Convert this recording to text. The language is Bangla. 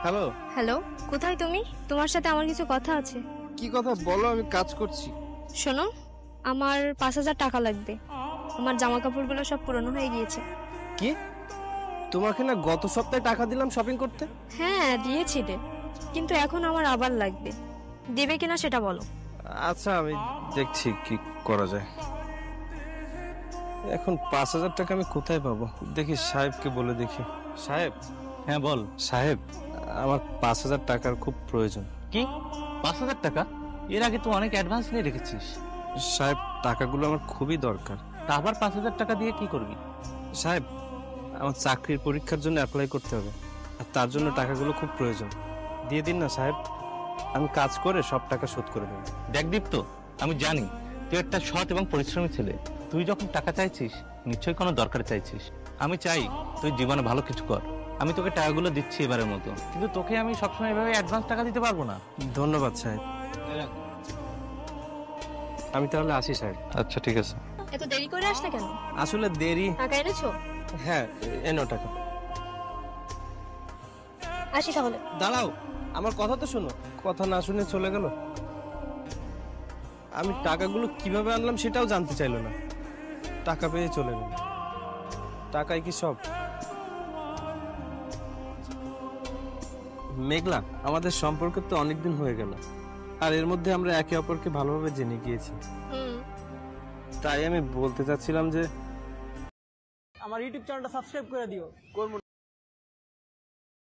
হ্যালো। হ্যালো, কোথায় তুমি? তোমার সাথে আমার কিছু কথা আছে। কি কথা বলো, আমি কাজ করছি। শোনো, আমার 5,000 টাকা লাগবে। আমার জামা কাপড়গুলো সব পুরনো হয়ে গিয়েছে। কি? তোমাকে না গত সপ্তাহে টাকা দিলাম শপিং করতে? হ্যাঁ, দিয়েছিলে, কিন্তু এখন আমার আবার লাগবে। দেবে কিনা সেটা বলো। আচ্ছা, আমি দেখছি কি করা যায়। এখন 5,000 টাকা আমি কোথায় পাবো? দেখি সাহেবকে বলে দেখি। সাহেব। হ্যাঁ বল। সাহেব, আমার 5,000 টাকার খুব প্রয়োজন। কি 5,000 টাকা? এর আগে তো অনেক অ্যাডভান্স নিয়ে রেখেছিস। সাহেব, টাকাগুলো আমার খুবই দরকার। তা আবার 5,000 টাকা দিয়ে কি করবি? সাহেব, আমার চাকরির পরীক্ষার জন্য অ্যাপ্লাই করতে হবে, আর তার জন্য টাকাগুলো খুব প্রয়োজন। দিয়ে দিন না সাহেব, আমি কাজ করে সব টাকা শোধ করে দেবো। দেখ দীপ্ত, আমি জানি তুই একটা সৎ এবং পরিশ্রমী ছেলে। তুই যখন টাকা চাইছিস নিশ্চয়ই কোনো দরকার চাইছিস। আমি চাই তুই জীবনে ভালো কিছু কর। আমি তোকে টাকাগুলো দিচ্ছি এবারের মতো, কিন্তু তোকে আমি সবসময় এভাবে অ্যাডভান্স টাকা দিতে পারবো না। ধন্যবাদ সাহেব। আমি তাহলে আসি সাহেব। আচ্ছা, ঠিক আছে। এত দেরি করে আসলে কেন? আসলে দেরি। টাকা এনেছো? হ্যাঁ, এনো টাকা। আসি তাহলে। দাঁড়াও, আমার কথা তো শোনো। কথা না শুনে চলে গেল। আমি টাকাগুলো কিভাবে আনলাম সেটাও জানতে চাইলো না। টাকা পেয়ে চলে গেল। টাকাই কি সব? মেঘলা, আমাদের সম্পর্ক তো অনেকদিন হয়ে গেল, আর এর মধ্যে আমরা একে অপরকে ভালোভাবে জেনে গিয়েছি। তাই আমি বলতে চাচ্ছিলাম যে আমার ইউটিউব চ্যানেলটা সাবস্ক্রাইব করে দিও।